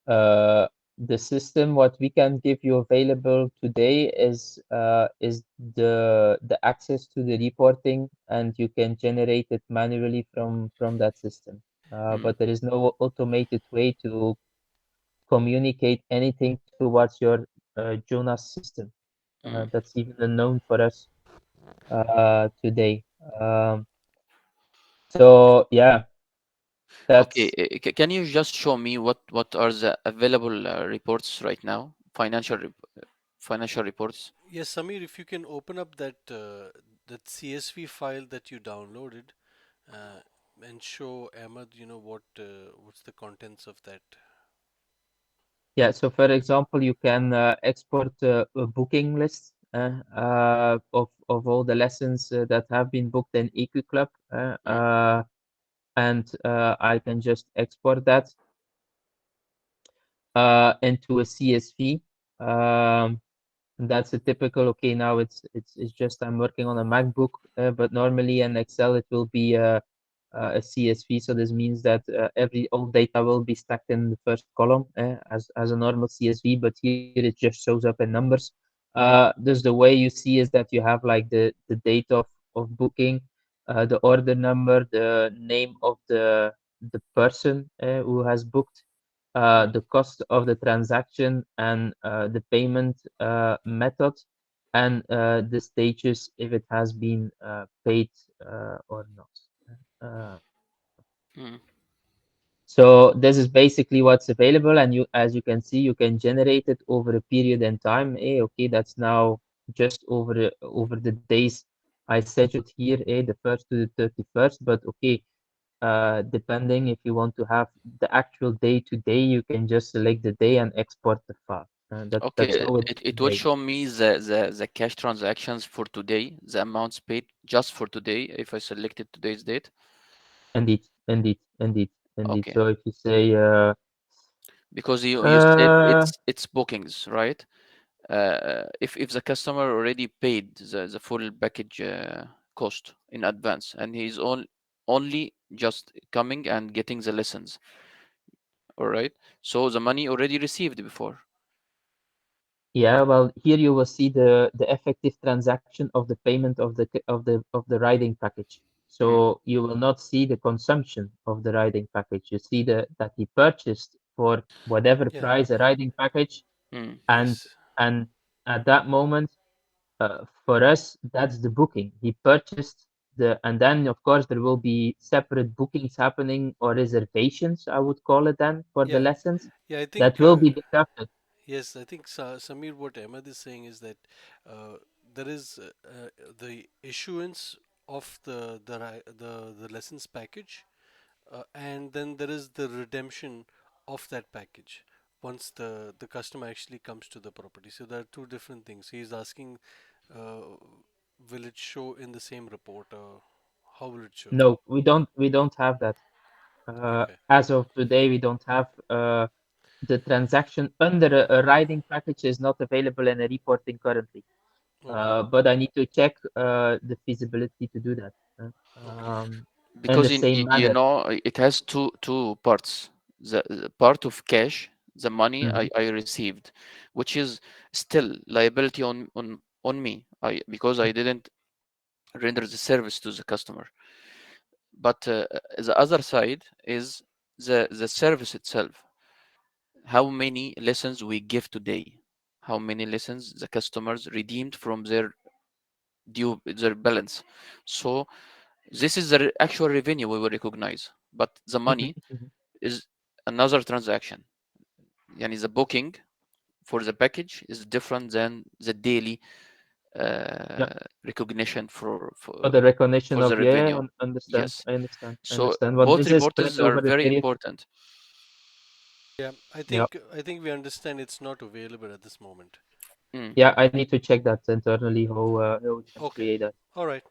Uh, the system, what we can give you available today is the access to the reporting, and you can generate it manually from that system. Mm, But there is no automated way to communicate anything towards your Jonas system. mm. That's even unknown for us today. So yeah, Okay, that's can you just show me what are the available reports right now? Financial reports. Yes, Samir, if you can open up that CSV file that you downloaded uh, and show Ahmed, what's the contents of that. yeah. So for example, you can export a booking list of all the lessons that have been booked in Equiclub, Mm, and I can just export that into a CSV. Um, And that's a typical, okay, now it's just I'm working on a MacBook, but normally in Excel it will be a CSV. So this means that all data will be stacked in the first column as a normal CSV, but here it just shows up in numbers. There's the way you see is that you have like the date of booking, the order number, the name of the person who has booked, mm, the cost of the transaction, and the payment method, and the status if it has been paid or not. Uh, mm. so this is basically what's available, and as you can see, you can generate it over a period in time. Okay, that's now just over the days I scheduled here, the first to the 31st. But okay, depending if you want to have the actual day to day, you can just select the day and export the file. That's Okay, how it is it will today. show me the cash transactions for today, the amounts paid just for today if I selected today's date. Indeed, indeed, indeed, indeed. Okay, So if you say, because you said uh, it's bookings, right? If the customer already paid the full package cost in advance and he's only just coming and getting the lessons, all right? So the money already received before. yeah, well, here you will see the effective transaction of the payment of the riding package. Mm, So you will not see the consumption of the riding package. You see that he purchased for whatever Yeah, price a riding package, mm, and yes. and at that moment, for us, that's the booking. He purchased and then of course there will be separate bookings happening, or reservations, I would call it then, for the Yeah, lessons yeah, I that think, will be deducted. yes, I think Samir, what Ahmed is saying is that uh, there is the issuance of the lessons package, and then there is the redemption of that package once the customer actually comes to the property. So there are two different things. He is asking, uh, will it show in the same report, or how will it show? No, we don't have that. Okay, As of today, we don't have the transaction under a riding package is not available in a reporting currently. okay, But I need to check the feasibility to do that okay. in the because same you manner. know it has two parts. The part of cash, the money Mhm. I received, which is still liability on me, because I didn't render the service to the customer. But the other side is the service itself. How many lessons we give today? How many lessons the customers redeemed from their balance? So this is the actual revenue we will recognize, but the Mhm, money mhm. is another transaction. Yani the booking for the package is different than the daily Yeah, recognition for the recognition for the of, yeah, revenue. understand, Yes. I understand, I So understand. But both this is spread reports are over the very period. important. Yeah, Yeah, I think we understand it's not available at this moment. Mm. yeah, I need to check that internally how we can Okay, create that. all right.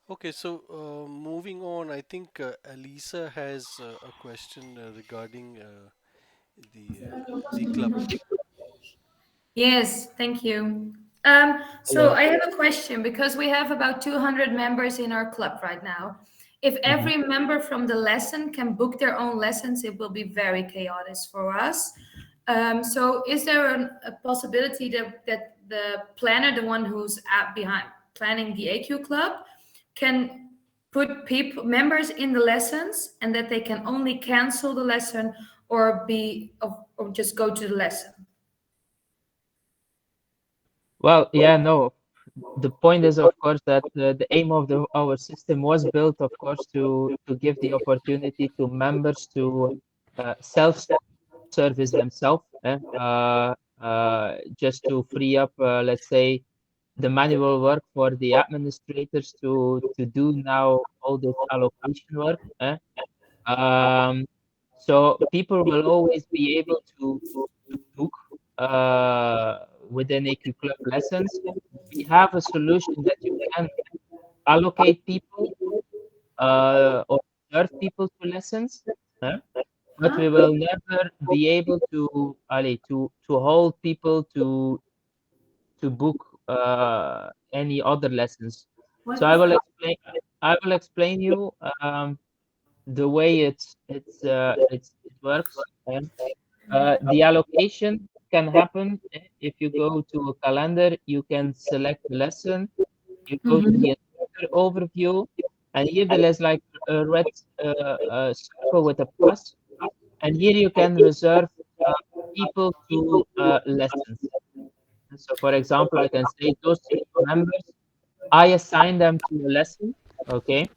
Okay, so moving on, I think Elisa has a question regarding the club. Yes, thank you. So Hello. I have a question because we have about 200 members in our club right now. If Mhm. every member from the lesson can book their own lessons, it will be very chaotic for us. So is there a possibility that the planner, the one who's behind planning the AQ club, can put people members in the lessons, and that they can only cancel the lesson or just go to the lesson? Well, yeah, no. The point is, of course, that the aim of our system was built, of course, to give the opportunity to members to self-service themselves, just to free up, let's say, the manual work for the administrators to do now all this allocation work. Um, so people will always be able to book within AQ Club lessons. We have a solution that you can allocate people or serve people to lessons, but we will never be able to to hold people to book any other lessons. So I will explain you the way it works. The allocation can happen if you go to a calendar. You can select the lesson. You go to the instructor overview, and here there is like a red circle with a plus, and here you can reserve uh, people to lessons. So, for example, I can say those three members, I assign them to a lesson, okay,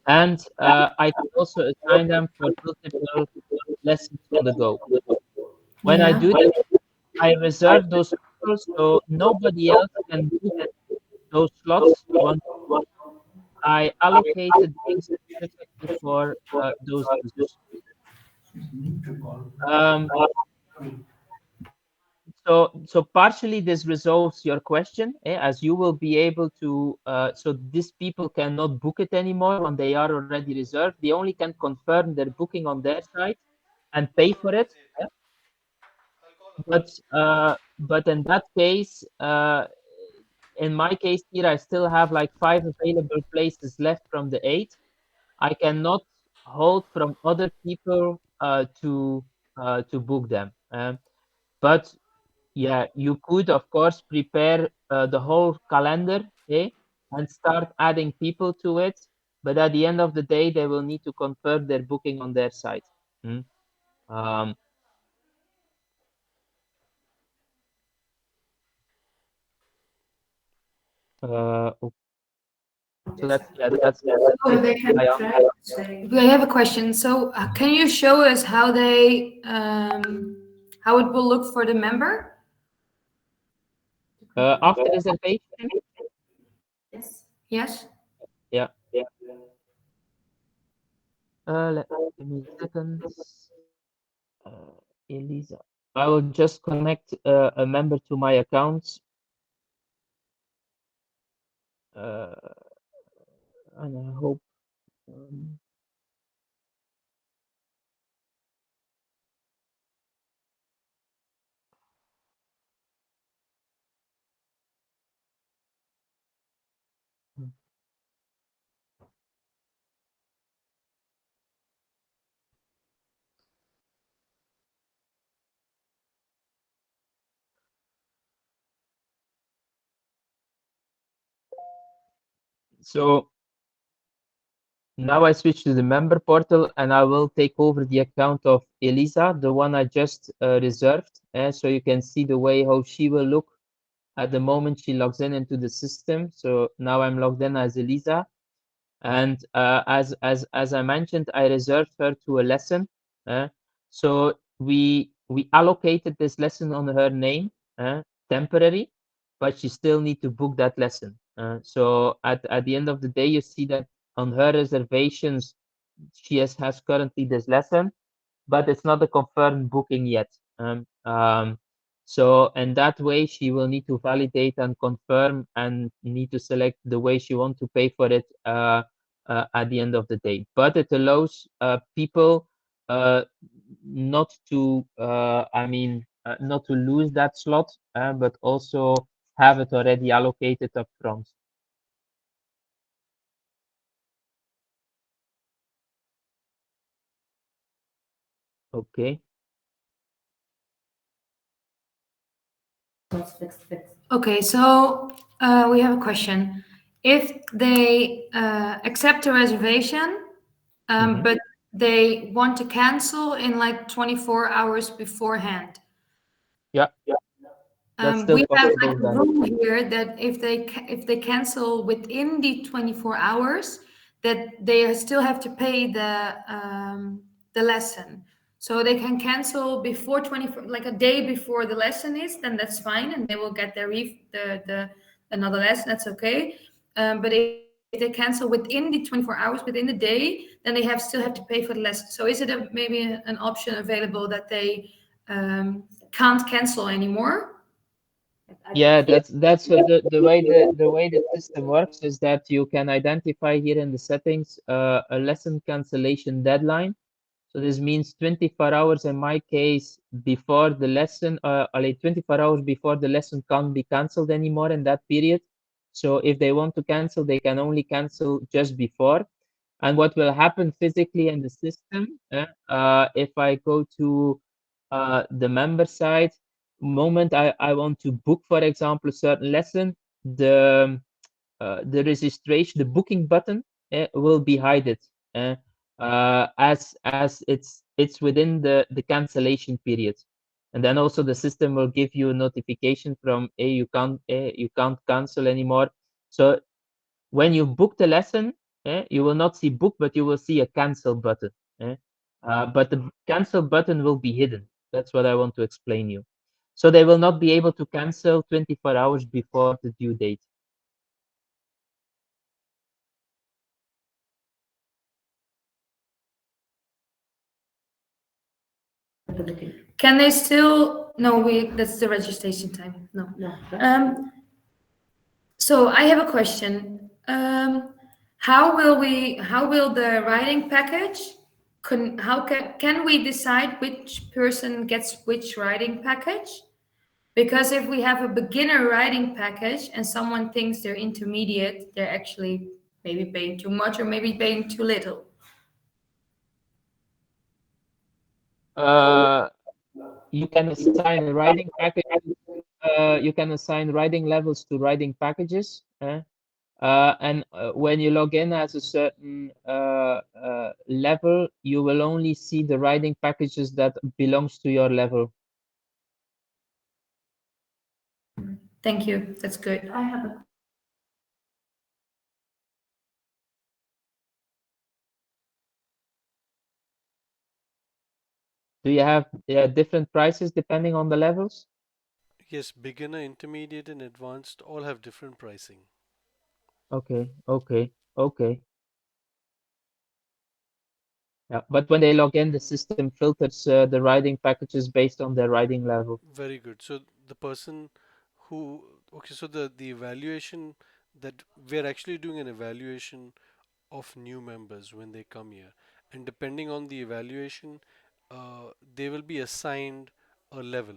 and I can also assign them for multiple lessons on the go. When I Yeah. do that, I reserve those people so nobody else can book those slots once I allocated them specifically for those users. Um, so partially this resolves your question, as you will be able to, so these people cannot book it anymore when they are already reserved. They only can confirm their booking on their side and pay for it. But in that case, in my case here, I still have like 5 available places left from the 8. I cannot hold from other people to book them. But yeah, you could of course prepare the whole calendar, and start adding people to it. But at the end of the day, they will need to confirm their booking on their side. Mm. Um, okay. So that's my answer. I have a question. So, can you show us how it will look for the member? After reservation, Yes. yeah. Give me a second. Uh, Elisa. I will just connect a member to my account. Uh, and I hope. Um, so now I switch to the member portal and I will take over the account of Elisa, the one I just reserved. So you can see the way how she will look at the moment she logs in into the system. So now I'm logged in as Elisa. And as I mentioned, I reserved her to a lesson. So we allocated this lesson on her name, temporary, but she still need to book that lesson. So at the end of the day, you see that on her reservations, she has currently this lesson, but it's not a confirmed booking yet. So in that way, she will need to validate and confirm and need to select the way she want to pay for it at the end of the day. But it allows people uh, not to, not to lose that slot, but also have it already allocated up front. Okay. Okay, so we have a question. If they accept a reservation, Mhm. but they want to cancel in like 24 hours beforehand, Yeah, that's still we have like possible a then. rule here that if they cancel within the 24 hours, that they still have to pay the lesson. So they can cancel before 24, like a day before the lesson is, then that's fine, and they will get their the another lesson. That's okay. But if they cancel within the 24 hours within the day, then they still have to pay for the lesson. So is it maybe an option available that they can't cancel anymore? Yeah, that's what the way the system works is that you can identify here in the settings a lesson cancellation deadline. So this means 24 hours in my case before the lesson, like 24 hours before the lesson can't be cancelled anymore in that period. So if they want to cancel, they can only cancel just before. And what will happen physically in the system, if I go to the member side, moment I want to book, for example, a certain lesson, the registration, the booking button will be hidden as it's within the cancellation period. And then also the system will give you a notification from, hey, you can't cancel anymore. So when you book the lesson, you will not see book, but you will see a cancel button. Eh? But the cancel button will be hidden. That's what I want to explain you. So they will not be able to cancel 24 hours before the due date. Can they still? No, we. That's the registration time. No. So I have a question. How will we? How will the writing package? How can we decide which person gets which writing package? Because if we have a beginner writing package and someone thinks they're intermediate, they're actually maybe paying too much or maybe paying too little. Uh, you can assign writing packages. You can assign writing levels to writing packages. And when you log in as a certain level, you will only see the writing packages that belongs to your level. Thank you. That's good. Do you have different prices depending on the levels? Yes, beginner, intermediate, and advanced all have different pricing. Okay, okay, okay. Yeah, but when they log in, the system filters the writing packages based on their writing level. Very good. So the person who, okay, so the evaluation that we're actually doing an evaluation of new members when they come here, and depending on the evaluation, they will be assigned a level,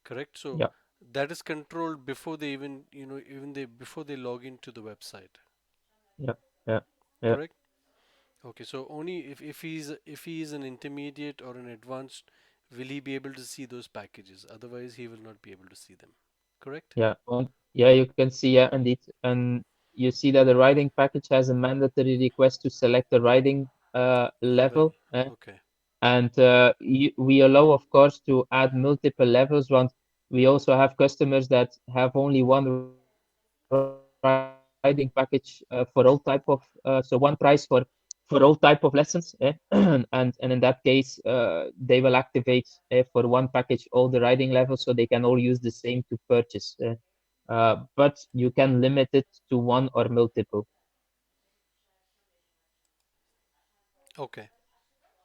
correct? So Yeah, that is controlled before they even, even they before they log into the website, yeah, yeah, yeah, correct? Okay, so only if he is an intermediate or an advanced, will he be able to see those packages? Otherwise, he will not be able to see them. Correct? yeah. Well, yeah, you can see, yeah, indeed. And you see that the writing package has a mandatory request to select the writing Level. level. Okay. And we allow, of course, to add multiple levels. Once we also have customers that have only one writing package for all type of, so one price for all type of lessons. And in that case, they will activate for one package all the writing levels, so they can all use the same to purchase. But you can limit it to one or multiple. Okay.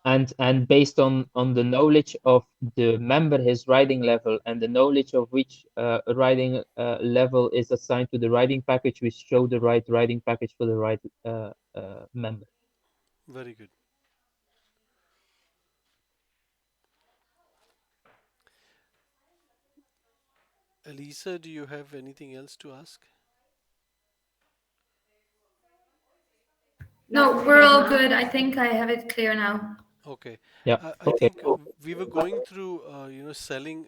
And based on the knowledge of the member, his writing level, and the knowledge of which writing level is assigned to the writing package, we show the right writing package for the right member. Very good. Elisa, do you have anything else to ask? No, we're all good. I think I have it clear now. Okay. Yeah. I Okay, think cool. we were going through, selling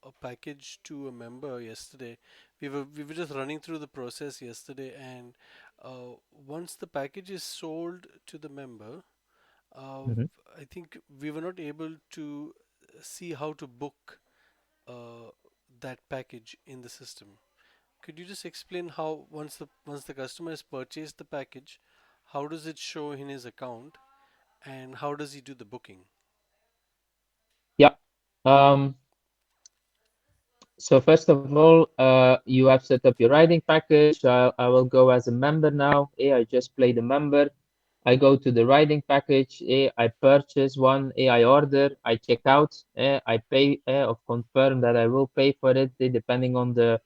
a package to a member yesterday. We were just running through the process yesterday, and once the package is sold to the member, uh, Mhm. I think we were not able to see how to book uh, that package in the system. Could you just explain how once the customer has purchased the package, how does it show in his account, and how does he do the booking? Yeah. Um, so first of all, you have set up your riding package. I will go as a member now. I just play the member. I go to the riding package. I purchase one. I order. I check out. I pay. Of confirm that I will pay for it, depending on the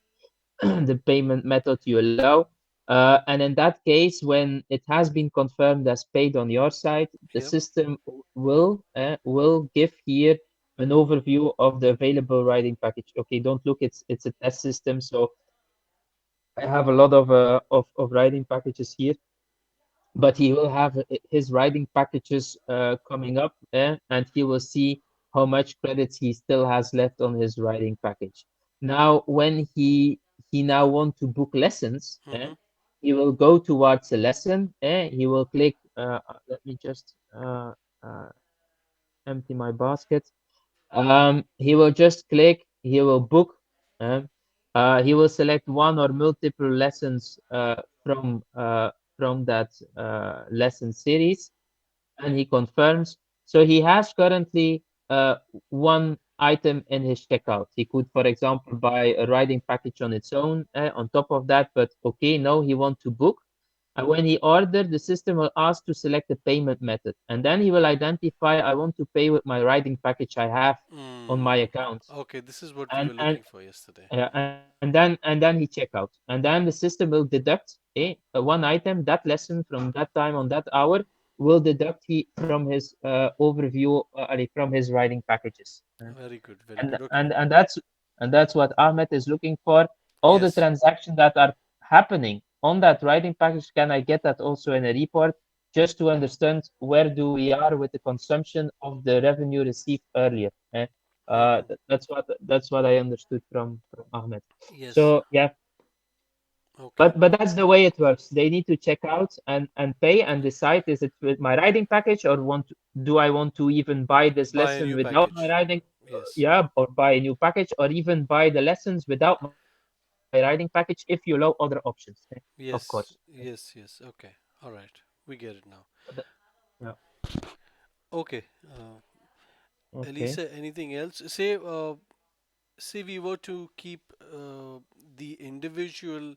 the payment method you allow. And in that case, when it has been confirmed as paid on your side, the Yep. system will give here an overview of the available riding package. Okay, don't look, it's a test system, so I have a lot of riding packages here, but he will have his riding packages coming up, and he will see how much credits he still has left on his riding package. Now, when he now want to book lessons, Mm-hmm. he will go towards a lesson. He will click. Let me just uh, empty my basket. He will just click. He will book. Um, he will select one or multiple lessons from that lesson series, and he confirms. So he has currently one item in his checkout. He could, for example, buy a riding package on its own on top of that, but okay, no, he want to book. And when he ordered, the system will ask to select the payment method. And then he will identify, I want to pay with my riding package I have on my Mm. account. Okay, this is what we And were and looking for yesterday. and then he check out, and then the system will deduct one item, that lesson from that time on that hour will deduct from his overview, from his writing packages. Very good, very and good. Okay. and and that's and that's what Ahmed is looking for. All the Yes. transactions that are happening on that writing package, can I get that also in a report, just to understand where do we are with the consumption of the revenue received earlier. Mm-hmm. That's what I understood from Ahmed. Yes. So yeah, Okay. but that's the way it works. They need to check out and pay and decide, is it with my riding package, or do I want to even buy this Buy a lesson new without my package. riding, Yes. yeah, or buy a new package, or even buy the lessons without my riding package if you allow other options. Of course. Yes. Yes. Yes. Okay. All right. We get it now. Yeah. Okay. Okay. Elisa, anything else? Say we were to keep the individual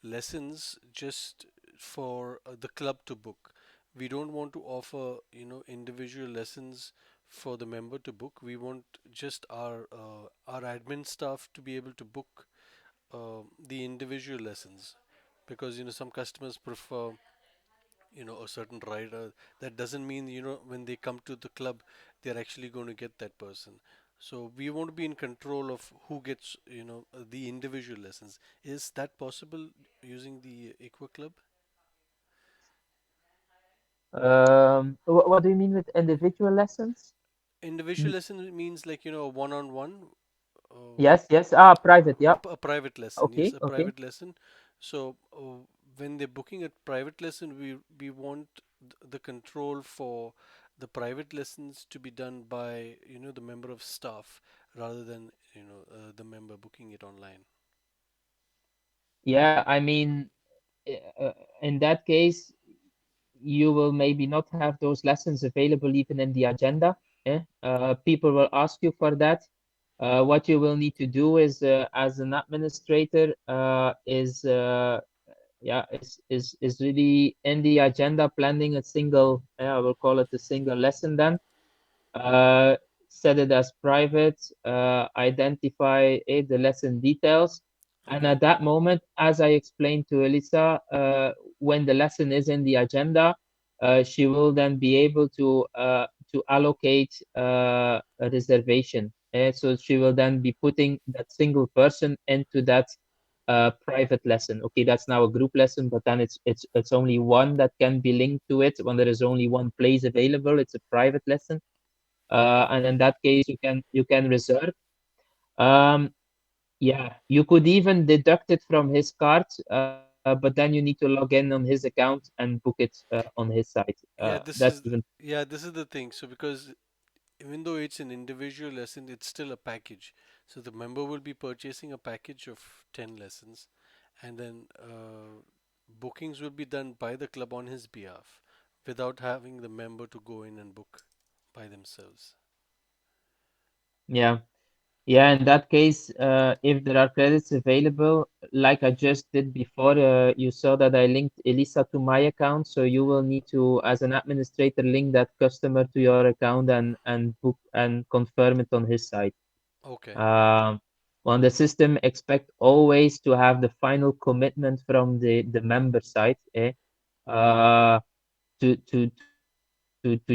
lessons just for the club to book. We don't want to offer, individual lessons for the member to book. We want just our admin staff to be able to book the individual lessons, because some customers prefer a certain rider. That doesn't mean when they come to the club they're actually going to get that person. So we want to be in control of who gets the individual lessons. Is that possible using the Equiclub? What do you mean with individual lessons? Individual Y- lesson means like a one-on-one, uh, Yes, yes. Ah, private. Yeah. a private lesson. Yes, Okay, a okay. private lesson. So when they're booking a private lesson, we want the control for the private lessons to be done by the member of staff, rather than the member booking it online. Yeah, I mean, in that case, you will maybe not have those lessons available even in the agenda. People will ask you for that. What you will need to do is, as an administrator, is really in the agenda planning a single, I will call it a single lesson then. uh, Set it as private, identify the lesson details. And Okay. at that moment, as I explained to Elisa, when the lesson is in the agenda, she will then be able to allocate a reservation. So she will then be putting that single person into that a private lesson. Okay, that's now a group lesson, but then it's only one that can be linked to it. When there is only one place available, it's a private lesson. Okay. And in that case, you can reserve. Um, yeah, you could even deduct it from his card, but then you need to log in on his account and book it on his side. Yeah, That's this is even this is the thing. So because even though it's an individual lesson, it's still a package. So the member will be purchasing a package of 10 lessons, and then bookings will be done by the club on his behalf without having the member to go in and book by themselves. yeah. Yeah, in that case, if there are credits available, like I just did before, you saw that I linked Elisa to my account, so you will need to, as an administrator, link that customer to your account and book and confirm it on his side. Okay. Um, well, the system expect always to have the final commitment from the member side, uh, to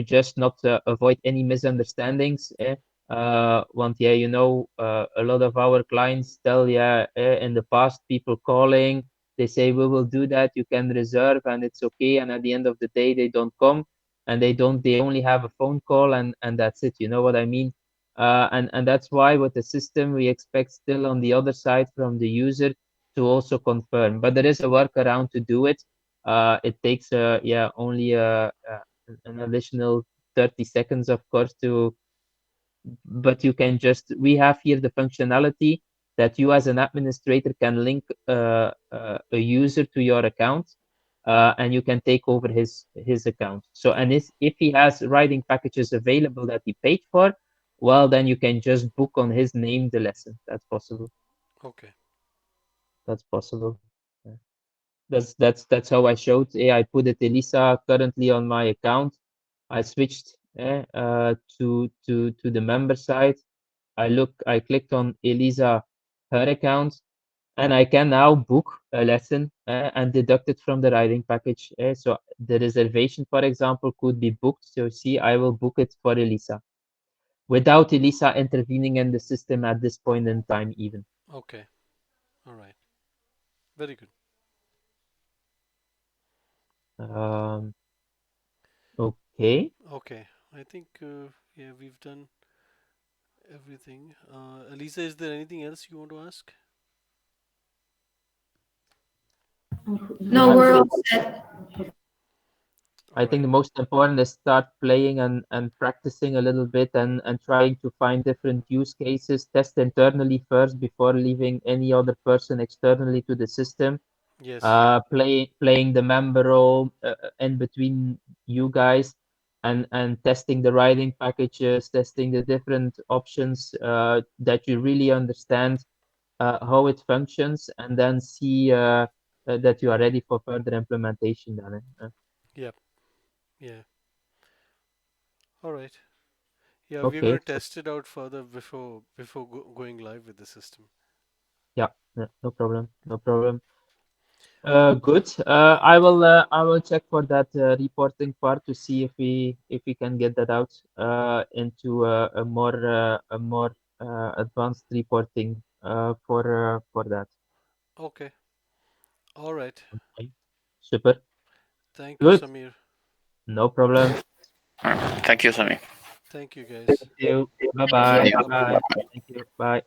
just not avoid any misunderstandings. Want yeah, a lot of our clients tell in the past people calling, they say we will do that, you can reserve and it's okay, and at the end of the day they don't come and they only have a phone call and that's it. You know what I mean? And that's why with the system we expect still on the other side from the user to also confirm, but there is a workaround to do it. It takes only an additional 30 seconds, of course, to but you can just we have here the functionality that you as an administrator can link a user to your account, and you can take over his account. So and if he has writing packages available that he paid for, well then you can just book on his name the lesson. That's possible. Okay. That's possible. Yeah. That's how I showed. Yeah, I put it Elisa currently on my account. I switched to the member side. I clicked on Elisa, her account, and I can now book a lesson and deduct it from the riding package. So the reservation, for example, could be booked. So see, I will book it for Elisa without Elisa intervening in the system at this point in time, even. Okay. All right. Very good. Um, okay. Okay. I think we've done everything. Elisa, is there anything else you want to ask? No, I we're all think set. All I think right. the most important is start playing and practicing a little bit and trying to find different use cases, test internally first before leaving any other person externally to the system. Yes. Playing the member role in between you guys and testing the writing packages, testing the different options that you really understand how it functions, and then see that you are ready for further implementation then. Yep. Yeah. All right. Yeah, we're going Okay, to test it out further before going live with the system. yeah, no problem, no problem. Good. I will check for that reporting part to see if we can get that out into a more advanced reporting for that. Okay. All right. Okay. Super. Thank you, Good. Samir. No problem. Thank you, Sami. Thank you, Thank guys. you. Bye Thank bye. you. See you. Bye bye. Bye. Thank you. Bye.